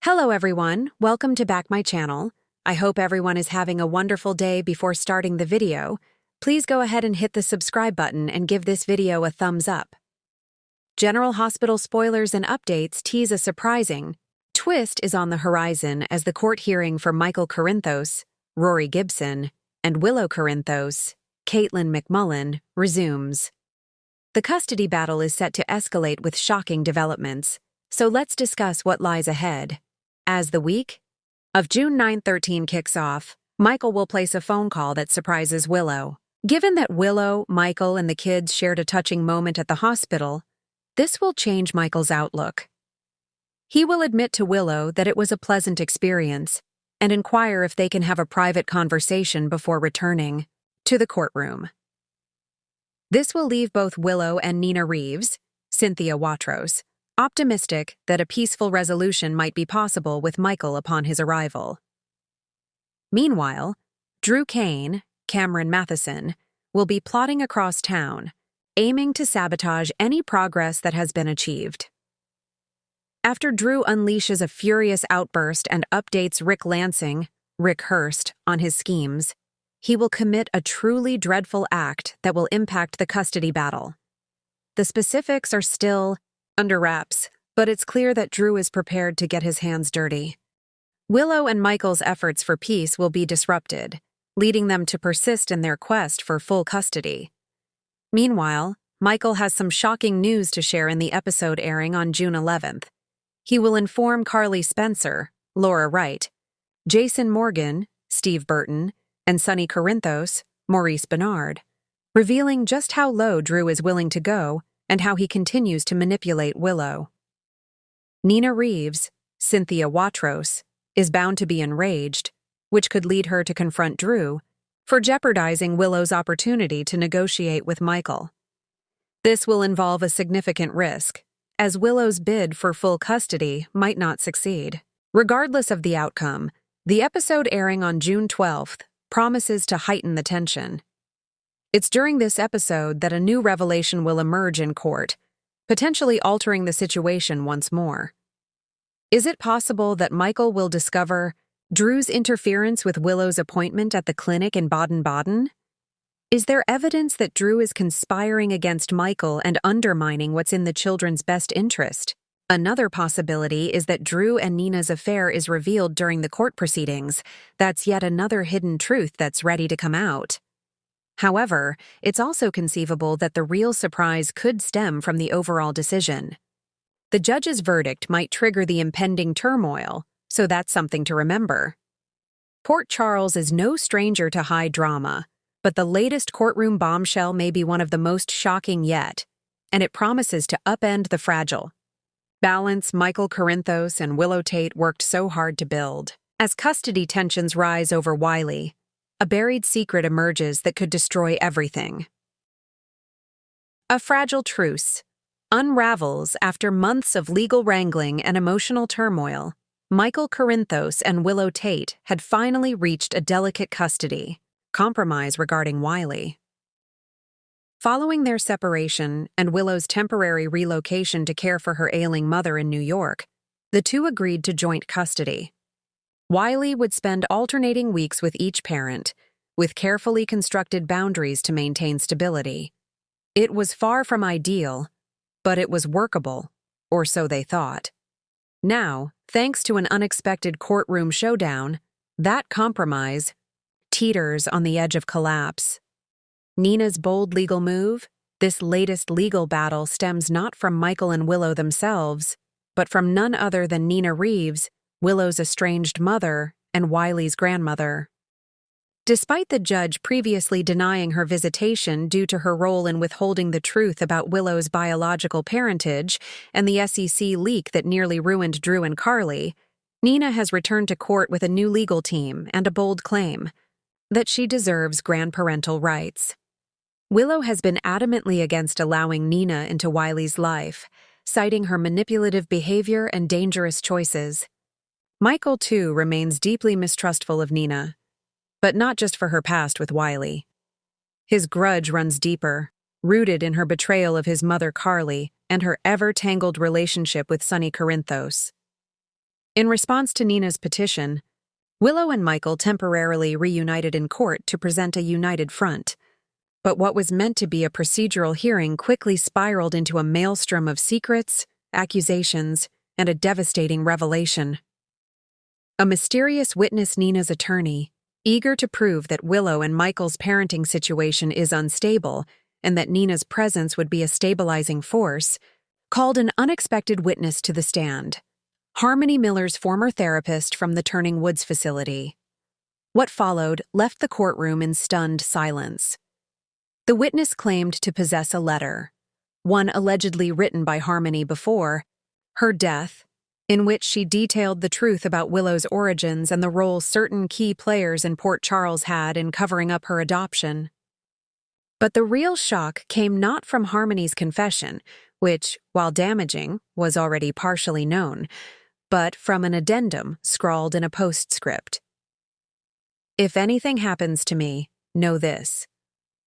Hello everyone, welcome to back my channel. I hope everyone is having a wonderful day. Before starting the video, please go ahead and hit the subscribe button and give this video a thumbs up. General Hospital spoilers and updates tease a surprising twist is on the horizon as the court hearing for Michael Corinthos, Rory Gibson, and Willow Corinthos, Caitlin McMullen, resumes. The custody battle is set to escalate with shocking developments, so let's discuss what lies ahead. As the week of June 9/13 kicks off, Michael will place a phone call that surprises Willow. Given that Willow, Michael, and the kids shared a touching moment at the hospital, this will change Michael's outlook. He will admit to Willow that it was a pleasant experience and inquire if they can have a private conversation before returning to the courtroom. This will leave both Willow and Nina Reeves, Cynthia Watros, optimistic that a peaceful resolution might be possible with Michael upon his arrival. Meanwhile, Drew Kane, Cameron Matheson, will be plotting across town, aiming to sabotage any progress that has been achieved. After Drew unleashes a furious outburst and updates Rick Hurst, on his schemes, he will commit a truly dreadful act that will impact the custody battle. The specifics are still under wraps, but it's clear that Drew is prepared to get his hands dirty. Willow and Michael's efforts for peace will be disrupted, leading them to persist in their quest for full custody. Meanwhile, Michael has some shocking news to share in the episode airing on June 11th. He will inform Carly Spencer, Laura Wright, Jason Morgan, Steve Burton, and Sonny Corinthos, Maurice Bernard, revealing just how low Drew is willing to go and how he continues to manipulate Willow. Nina Reeves, Cynthia Watros, is bound to be enraged, which could lead her to confront Drew for jeopardizing Willow's opportunity to negotiate with Michael. This will involve a significant risk, as Willow's bid for full custody might not succeed. Regardless of the outcome, the episode airing on June 12th promises to heighten the tension. It's during this episode that a new revelation will emerge in court, potentially altering the situation once more. Is it possible that Michael will discover Drew's interference with Willow's appointment at the clinic in Baden-Baden? Is there evidence that Drew is conspiring against Michael and undermining what's in the children's best interest? Another possibility is that Drew and Nina's affair is revealed during the court proceedings. That's yet another hidden truth that's ready to come out. However, it's also conceivable that the real surprise could stem from the overall decision. The judge's verdict might trigger the impending turmoil, so that's something to remember. Port Charles is no stranger to high drama, but the latest courtroom bombshell may be one of the most shocking yet, and it promises to upend the fragile balance Michael Corinthos and Willow Tate worked so hard to build. As custody tensions rise over Wiley, a buried secret emerges that could destroy everything. A fragile truce unravels after months of legal wrangling and emotional turmoil. Michael Corinthos and Willow Tate had finally reached a delicate custody compromise regarding Wiley. Following their separation and Willow's temporary relocation to care for her ailing mother in New York, the two agreed to joint custody. Wiley would spend alternating weeks with each parent, with carefully constructed boundaries to maintain stability. It was far from ideal, but it was workable, or so they thought. Now, thanks to an unexpected courtroom showdown, that compromise teeters on the edge of collapse. Nina's bold legal move, this latest legal battle, stems not from Michael and Willow themselves, but from none other than Nina Reeves, Willow's estranged mother and Wiley's grandmother. Despite the judge previously denying her visitation due to her role in withholding the truth about Willow's biological parentage and the SEC leak that nearly ruined Drew and Carly, Nina has returned to court with a new legal team and a bold claim that she deserves grandparental rights. Willow has been adamantly against allowing Nina into Wiley's life, citing her manipulative behavior and dangerous choices. Michael, too, remains deeply mistrustful of Nina, but not just for her past with Wiley. His grudge runs deeper, rooted in her betrayal of his mother Carly and her ever-tangled relationship with Sonny Corinthos. In response to Nina's petition, Willow and Michael temporarily reunited in court to present a united front. But what was meant to be a procedural hearing quickly spiraled into a maelstrom of secrets, accusations, and a devastating revelation. A mysterious witness, Nina's attorney, eager to prove that Willow and Michael's parenting situation is unstable and that Nina's presence would be a stabilizing force, called an unexpected witness to the stand, Harmony Miller's former therapist from the Turning Woods facility. What followed left the courtroom in stunned silence. The witness claimed to possess a letter, one allegedly written by Harmony before her death, in which she detailed the truth about Willow's origins and the role certain key players in Port Charles had in covering up her adoption. But the real shock came not from Harmony's confession, which, while damaging, was already partially known, but from an addendum scrawled in a postscript. If anything happens to me, know this.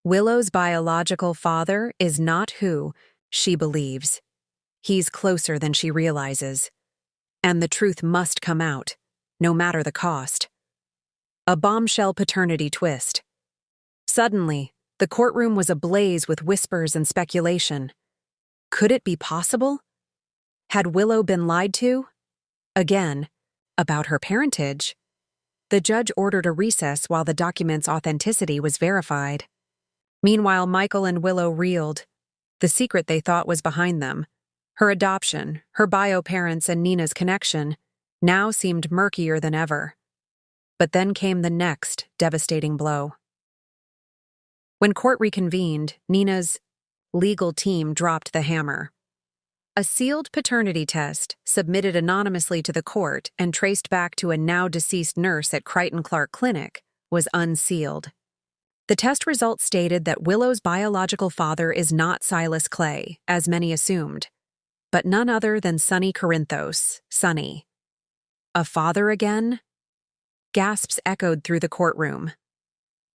Willow's biological father is not who she believes. He's closer than she realizes. And the truth must come out, no matter the cost. A bombshell paternity twist. Suddenly, the courtroom was ablaze with whispers and speculation. Could it be possible? Had Willow been lied to? Again, about her parentage. The judge ordered a recess while the document's authenticity was verified. Meanwhile, Michael and Willow reeled. The secret they thought was behind them, her adoption, her bio parents, and Nina's connection, now seemed murkier than ever. But then came the next devastating blow. When court reconvened, Nina's legal team dropped the hammer. A sealed paternity test, submitted anonymously to the court and traced back to a now-deceased nurse at Crichton Clark Clinic, was unsealed. The test results stated that Willow's biological father is not Silas Clay, as many assumed, but none other than Sonny Corinthos, Sonny. A father again? Gasps echoed through the courtroom.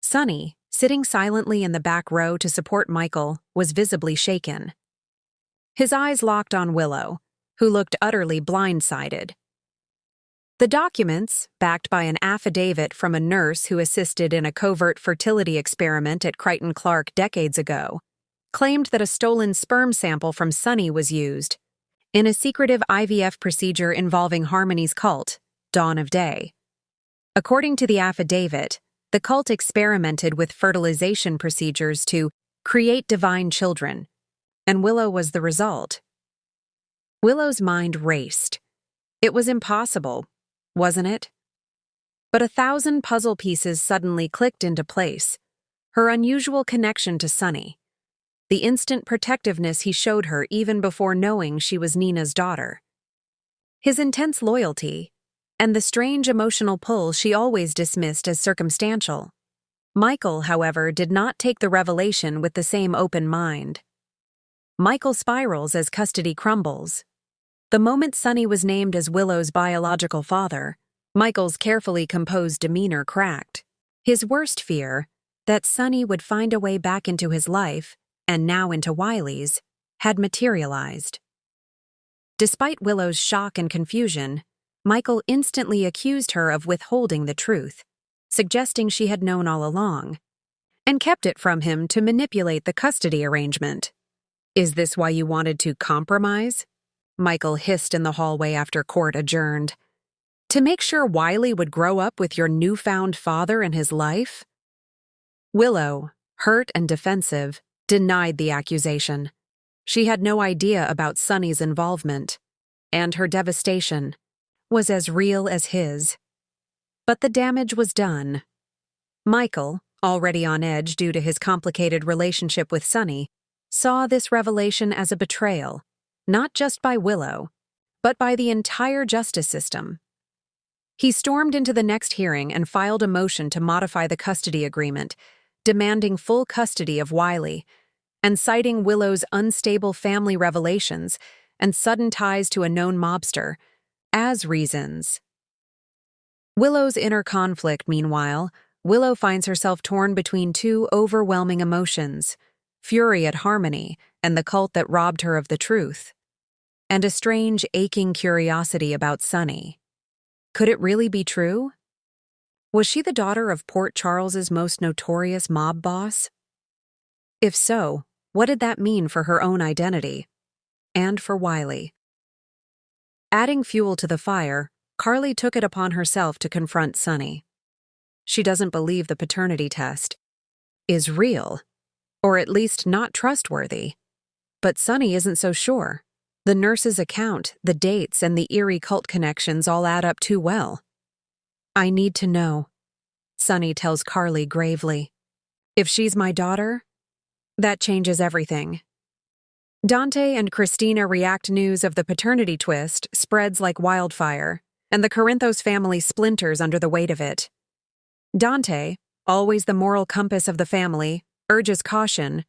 Sonny, sitting silently in the back row to support Michael, was visibly shaken. His eyes locked on Willow, who looked utterly blindsided. The documents, backed by an affidavit from a nurse who assisted in a covert fertility experiment at Crichton Clark decades ago, claimed that a stolen sperm sample from Sonny was used in a secretive IVF procedure involving Harmony's cult, Dawn of Day. According to the affidavit, the cult experimented with fertilization procedures to create divine children, and Willow was the result. Willow's mind raced. It was impossible, wasn't it? But 1,000 puzzle pieces suddenly clicked into place. Her unusual connection to Sonny, the instant protectiveness he showed her even before knowing she was Nina's daughter, his intense loyalty, and the strange emotional pull she always dismissed as circumstantial. Michael, however, did not take the revelation with the same open mind. Michael spirals as custody crumbles. The moment Sonny was named as Willow's biological father, Michael's carefully composed demeanor cracked. His worst fear, that Sonny would find a way back into his life, and now into Wiley's, had materialized. Despite Willow's shock and confusion, Michael instantly accused her of withholding the truth, suggesting she had known all along, and kept it from him to manipulate the custody arrangement. "Is this why you wanted to compromise?" Michael hissed in the hallway after court adjourned. "To make sure Wiley would grow up with your newfound father in his life?" Willow, hurt and defensive, denied the accusation. She had no idea about Sonny's involvement, and her devastation was as real as his. But the damage was done. Michael, already on edge due to his complicated relationship with Sonny, saw this revelation as a betrayal, not just by Willow, but by the entire justice system. He stormed into the next hearing and filed a motion to modify the custody agreement, demanding full custody of Wiley, and citing Willow's unstable family revelations and sudden ties to a known mobster as reasons. Willow's inner conflict, meanwhile, Willow finds herself torn between two overwhelming emotions: fury at Harmony and the cult that robbed her of the truth, and a strange, aching curiosity about Sonny. Could it really be true? Was she the daughter of Port Charles's most notorious mob boss? If so, what did that mean for her own identity? And for Wiley? Adding fuel to the fire, Carly took it upon herself to confront Sunny. She doesn't believe the paternity test is real, or at least not trustworthy. But Sunny isn't so sure. The nurse's account, the dates, and the eerie cult connections all add up too well. I need to know, Sunny tells Carly gravely. If she's my daughter, that changes everything. Dante and Christina react. News of the paternity twist spreads like wildfire, and the Corinthos family splinters under the weight of it. Dante, always the moral compass of the family, urges caution,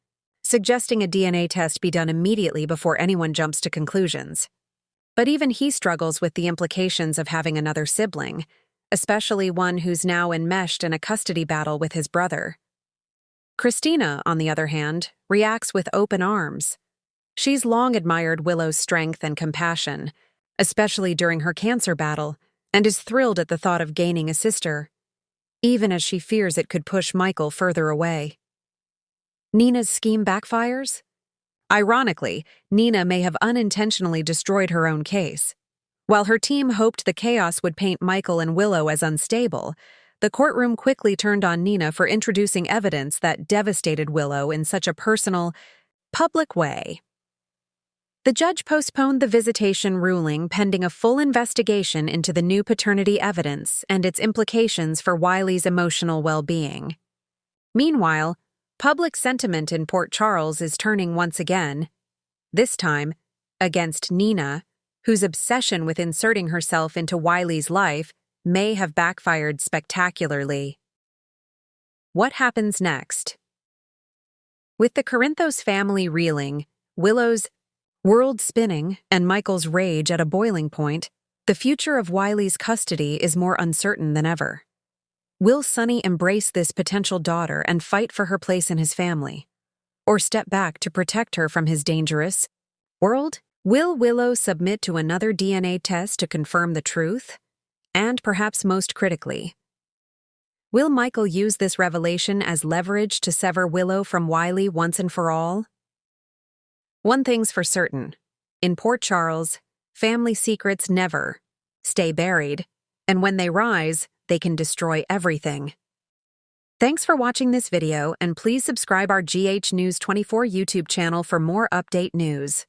suggesting a DNA test be done immediately before anyone jumps to conclusions. But even he struggles with the implications of having another sibling, especially one who's now enmeshed in a custody battle with his brother. Christina, on the other hand, reacts with open arms. She's long admired Willow's strength and compassion, especially during her cancer battle, and is thrilled at the thought of gaining a sister, even as she fears it could push Michael further away. Nina's scheme backfires? Ironically, Nina may have unintentionally destroyed her own case. While her team hoped the chaos would paint Michael and Willow as unstable, the courtroom quickly turned on Nina for introducing evidence that devastated Willow in such a personal, public way. The judge postponed the visitation ruling pending a full investigation into the new paternity evidence and its implications for Wiley's emotional well-being. Meanwhile, public sentiment in Port Charles is turning once again, this time against Nina, whose obsession with inserting herself into Wiley's life may have backfired spectacularly. What happens next? With the Corinthos family reeling, Willow's world spinning, and Michael's rage at a boiling point, the future of Wiley's custody is more uncertain than ever. Will Sunny embrace this potential daughter and fight for her place in his family? Or step back to protect her from his dangerous world? Will Willow submit to another DNA test to confirm the truth? And perhaps most critically, will Michael use this revelation as leverage to sever Willow from Wiley once and for all? One thing's for certain. In Port Charles, family secrets never stay buried, and when they rise, they can destroy everything. Thanks for watching this video, and please subscribe our GH News 24 YouTube channel for more update news.